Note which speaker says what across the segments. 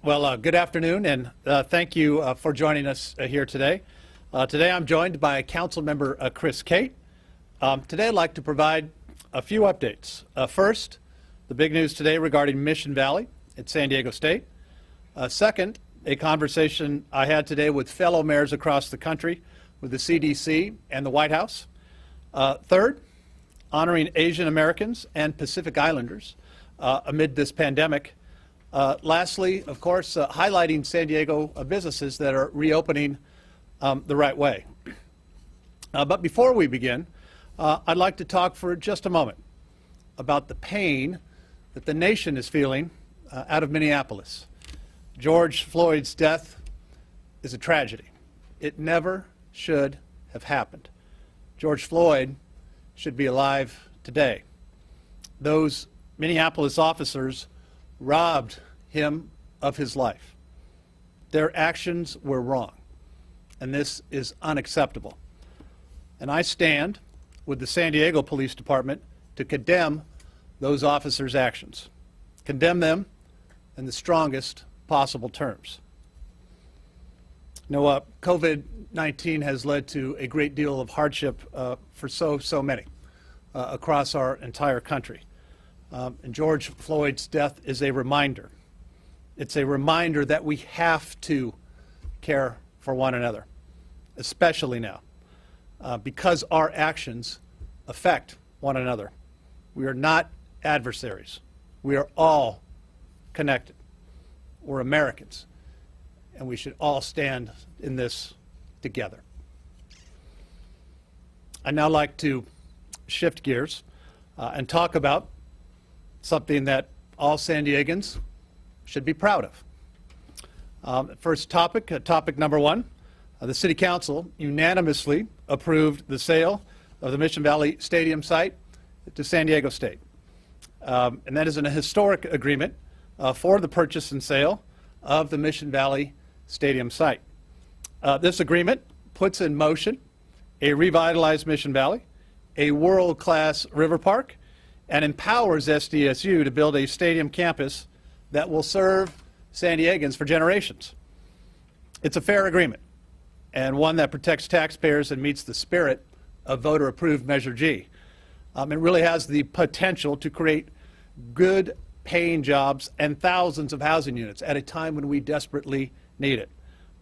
Speaker 1: Well, good afternoon, and thank you for joining us here today. Today I'm joined by Councilmember Chris Cate. Today I'd like to provide a few updates. First, the big news today regarding Mission Valley at San Diego State. Second, a conversation I had today with fellow mayors across the country, with the CDC and the White House. Third, honoring Asian Americans and Pacific Islanders amid this pandemic. Lastly, of course, highlighting San Diego businesses that are reopening the right way. But before we begin, I'd like to talk for just a moment about the pain that the nation is feeling out of Minneapolis. George Floyd's death is a tragedy. It never should have happened. George Floyd should be alive today. Those Minneapolis officers robbed him of his life. Their actions were wrong, and this is unacceptable. And I stand with the San Diego Police Department to condemn those officers' actions. Condemn them in the strongest possible terms. COVID-19 has led to a great deal of hardship for so many across our entire country. And George Floyd's death is a reminder. It's a reminder that we have to care for one another, especially now, because our actions affect one another. We are not adversaries. We are all connected. We're Americans, and we should all stand in this together. I'd now like to shift gears and talk about something that all San Diegans should be proud of. First topic, topic number one, the City Council unanimously approved the sale of the Mission Valley Stadium site to San Diego State. And that is a historic agreement for the purchase and sale of the Mission Valley Stadium site. This agreement puts in motion a revitalized Mission Valley, a world-class river park, and empowers SDSU to build a stadium campus that will serve San Diegans for generations. It's a fair agreement, and one that protects taxpayers and meets the spirit of voter-approved Measure G. It really has the potential to create good paying jobs and thousands of housing units at a time when we desperately need it.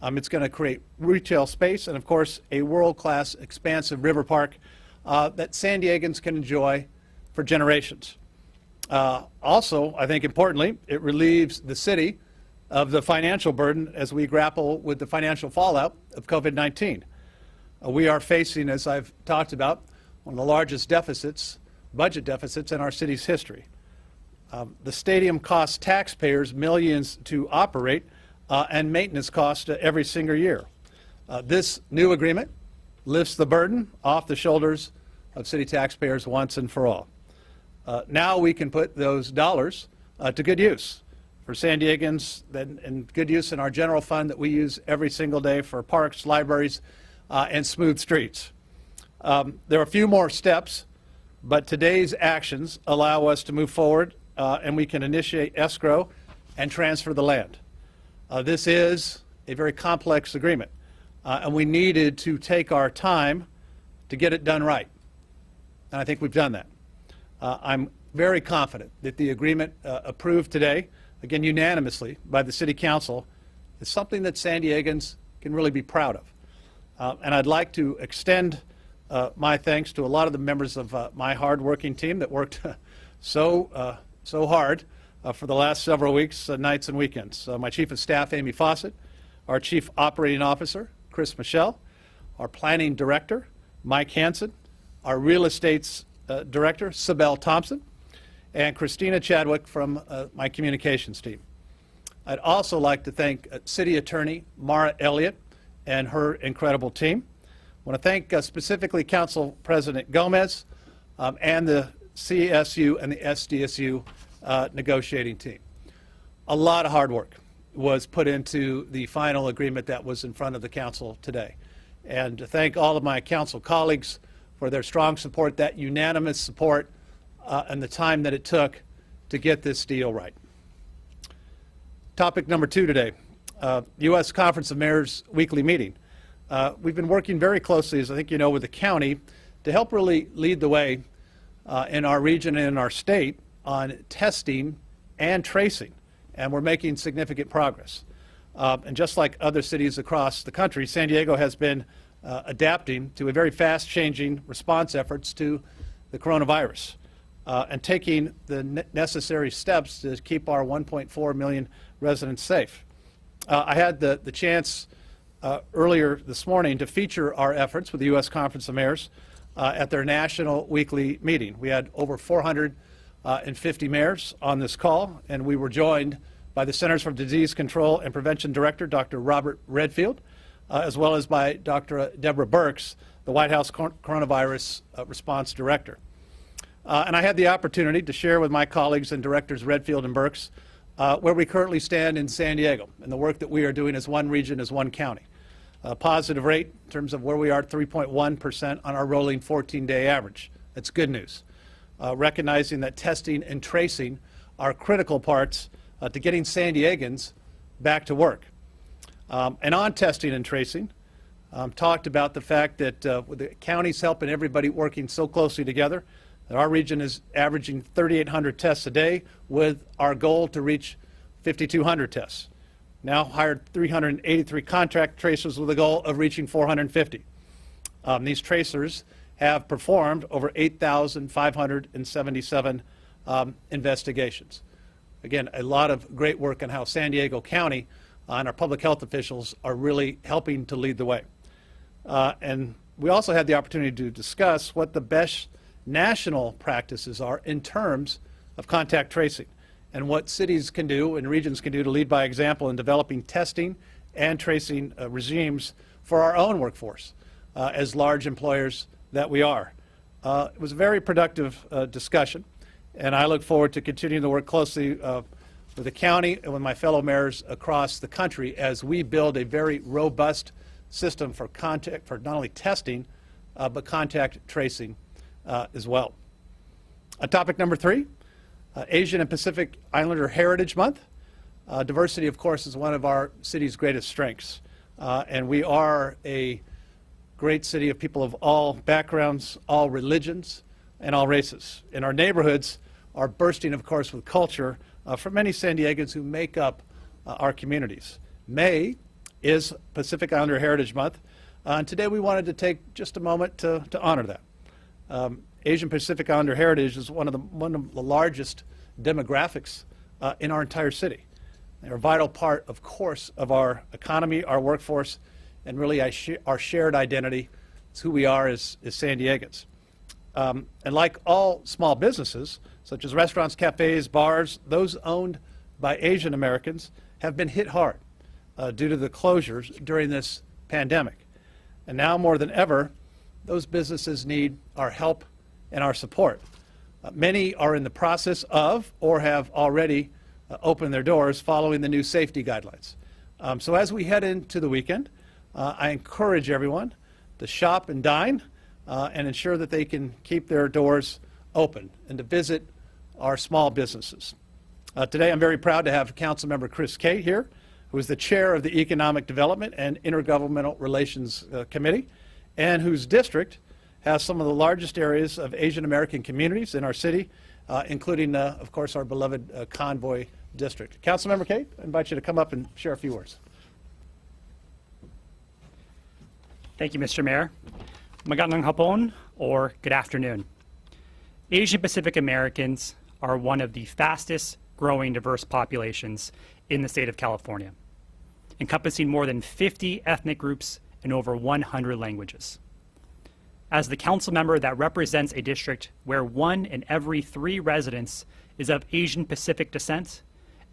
Speaker 1: It's going to create retail space and, of course, a world-class, expansive river park that San Diegans can enjoy for generations. Also, I think importantly, it relieves the city of the financial burden as we grapple with the financial fallout of COVID-19. We are facing, as I've talked about, one of the largest deficits, budget deficits in our city's history. The stadium costs taxpayers millions to operate and maintenance costs every single year. This new agreement lifts the burden off the shoulders of city taxpayers once and for all. Now we can put those dollars to good use for San Diegans and good use in our general fund that we use every single day for parks, libraries, and smooth streets. There are a few more steps, but today's actions allow us to move forward and we can initiate escrow and transfer the land. This is a very complex agreement, and we needed to take our time to get it done right. And I think we've done that. I'm very confident that the agreement approved today, again unanimously by the City Council, is something that San Diegans can really be proud of. And I'd like to extend my thanks to a lot of the members of my hard-working team that worked so hard for the last several weeks, nights and weekends. My Chief of Staff, Amy Fawcett, our Chief Operating Officer, Chris Michelle, our Planning Director, Mike Hansen, our Real Estates Director, Sibel Thompson, and Christina Chadwick from my communications team. I'd also like to thank City Attorney Mara Elliott and her incredible team. I want to thank specifically Council President Gomez and the CSU and the SDSU negotiating team. A lot of hard work was put into the final agreement that was in front of the Council today. And to thank all of my Council colleagues for their strong support, that unanimous support, and the time that it took to get this deal right. Topic number 2 today, U.S. Conference of Mayors weekly meeting. We've been working very closely, as I think you know, with the county to help really lead the way in our region and in our state on testing and tracing, and we're making significant progress. And just like other cities across the country, San Diego has been adapting to a very fast-changing response efforts to the coronavirus and taking the necessary steps to keep our 1.4 million residents safe. I had the chance earlier this morning to feature our efforts with the U.S. Conference of Mayors at their national weekly meeting. We had over 450 mayors on this call, and we were joined by the Centers for Disease Control and Prevention Director, Dr. Robert Redfield, as well as by Dr. Deborah Birx, the White House Coronavirus Response Director. And I had the opportunity to share with my colleagues and directors Redfield and Birx where we currently stand in San Diego and the work that we are doing as one region, as one county. A positive rate in terms of where we are, 3.1% on our rolling 14-day average. That's good news. Recognizing that testing and tracing are critical parts to getting San Diegans back to work. And on testing and tracing, talked about the fact that with the counties helping everybody working so closely together, that our region is averaging 3,800 tests a day with our goal to reach 5,200 tests. Now hired 383 contract tracers with a goal of reaching 450. These tracers have performed over 8,577 investigations. Again, a lot of great work on how San Diego County and our public health officials are really helping to lead the way. And we also had the opportunity to discuss what the best national practices are in terms of contact tracing and what cities can do and regions can do to lead by example in developing testing and tracing regimes for our own workforce as large employers that we are. It was a very productive discussion, and I look forward to continuing to work closely with the county and with my fellow mayors across the country as we build a very robust system for not only testing, but contact tracing as well. Topic number 3, Asian and Pacific Islander Heritage Month. Diversity, of course, is one of our city's greatest strengths, and we are a great city of people of all backgrounds, all religions, and all races. And our neighborhoods are bursting, of course, with culture for many San Diegans who make up our communities. May is Pacific Islander Heritage Month, and today we wanted to take just a moment to honor that. Asian Pacific Islander heritage is one of the largest demographics in our entire city. They're a vital part, of course, of our economy, our workforce, and really our shared identity. It's who we are as San Diegans. And like all small businesses, such as restaurants, cafes, bars, those owned by Asian Americans have been hit hard due to the closures during this pandemic. And now more than ever, those businesses need our help and our support. Many are in the process of or have already opened their doors following the new safety guidelines. So as we head into the weekend, I encourage everyone to shop and dine and ensure that they can keep their doors open and to visit our small businesses. Today I'm very proud to have Councilmember Chris Kate here, who is the chair of the Economic Development and Intergovernmental Relations Committee, and whose district has some of the largest areas of Asian American communities in our city, including, of course, our beloved Convoy district. Councilmember Kate, I invite you to come up and share a few words.
Speaker 2: Thank you, Mr. Mayor. Magandang hapon, or good afternoon. Asian Pacific Americans are one of the fastest growing diverse populations in the state of California, encompassing more than 50 ethnic groups and over 100 languages. As the council member that represents a district where 1 in every 3 residents is of Asian Pacific descent,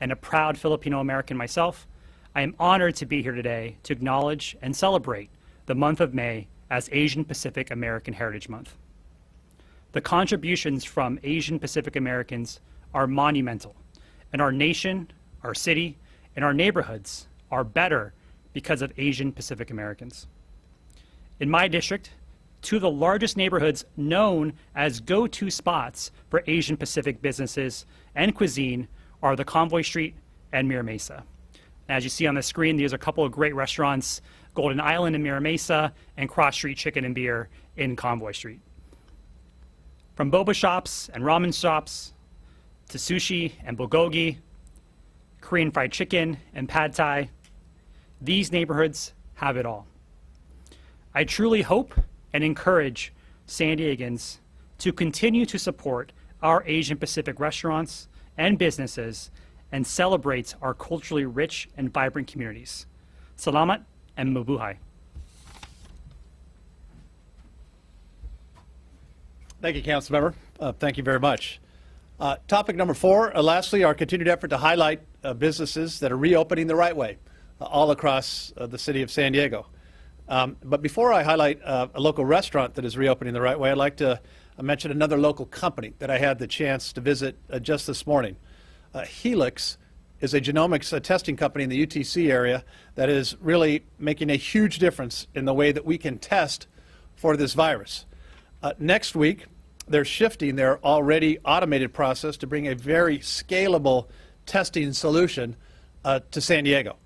Speaker 2: and a proud Filipino American myself, I am honored to be here today to acknowledge and celebrate the month of May as Asian Pacific American Heritage Month. The contributions from Asian Pacific Americans are monumental, and our nation, our city, and our neighborhoods are better because of Asian Pacific Americans. In my district, 2 of the largest neighborhoods known as go-to spots for Asian Pacific businesses and cuisine are the Convoy Street and Mira Mesa. As you see on the screen, there's a couple of great restaurants, Golden Island in Mira Mesa and Cross Street Chicken and Beer in Convoy Street. From boba shops and ramen shops to sushi and bulgogi, Korean fried chicken and pad thai, these neighborhoods have it all. I truly hope and encourage San Diegans to continue to support our Asian Pacific restaurants and businesses and celebrate our culturally rich and vibrant communities. Salamat and mabuhay.
Speaker 1: Thank you, Councilmember. Thank you very much. Topic number 4, lastly, our continued effort to highlight businesses that are reopening the right way all across the city of San Diego. But before I highlight a local restaurant that is reopening the right way, I'd like to mention another local company that I had the chance to visit just this morning. Helix is a genomics testing company in the UTC area that is really making a huge difference in the way that we can test for this virus. Next week, they're shifting their already automated process to bring a very scalable testing solution to San Diego.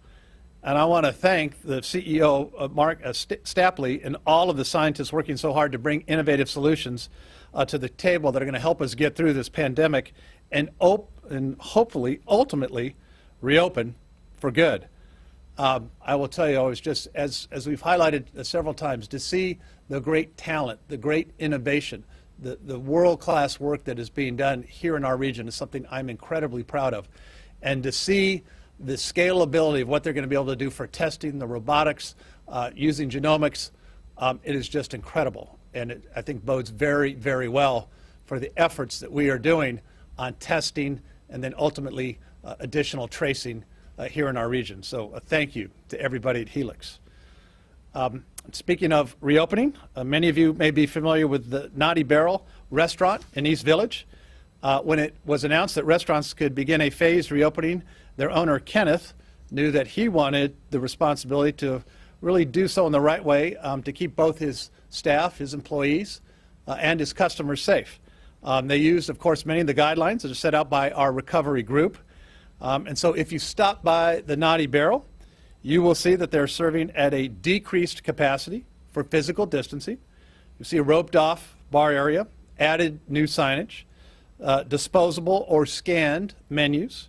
Speaker 1: And I want to thank the CEO, Mark Stapley, and all of the scientists working so hard to bring innovative solutions to the table that are going to help us get through this pandemic and hopefully, ultimately, reopen for good. I will tell you, I was just, as we've highlighted several times, to see the great talent, the great innovation, the world-class work that is being done here in our region is something I'm incredibly proud of. And to see the scalability of what they're going to be able to do for testing, the robotics, using genomics, it is just incredible. And it, I think, bodes very, very well for the efforts that we are doing on testing and then ultimately additional tracing here in our region. So thank you to everybody at Helix. Speaking of reopening, many of you may be familiar with the Naughty Barrel restaurant in East Village. When it was announced that restaurants could begin a phased reopening, their owner, Kenneth, knew that he wanted the responsibility to really do so in the right way to keep both his staff, his employees, and his customers safe. They used, of course, many of the guidelines that are set out by our recovery group. And so if you stop by the Naughty Barrel, you will see that they're serving at a decreased capacity for physical distancing. You see a roped-off bar area, added new signage, disposable or scanned menus,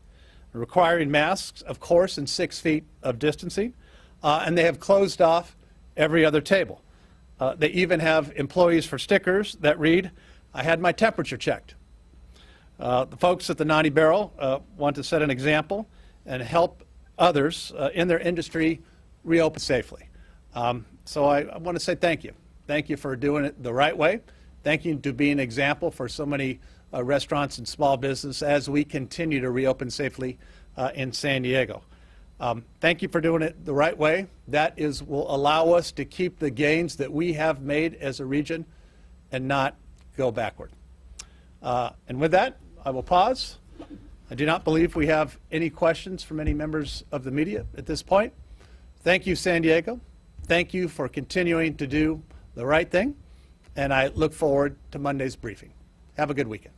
Speaker 1: requiring masks, of course, and 6 feet of distancing, and they have closed off every other table. They even have employees for stickers that read, "I had my temperature checked." The folks at the Naughty Barrel want to set an example and help others in their industry reopen safely. So I want to say thank you. Thank you for doing it the right way. Thank you to be an example for so many restaurants and small business as we continue to reopen safely in San Diego. Thank you for doing it the right way. That will allow us to keep the gains that we have made as a region and not go backward. And with that, I will pause. I do not believe we have any questions from any members of the media at this point. Thank you, San Diego. Thank you for continuing to do the right thing, and I look forward to Monday's briefing. Have a good weekend.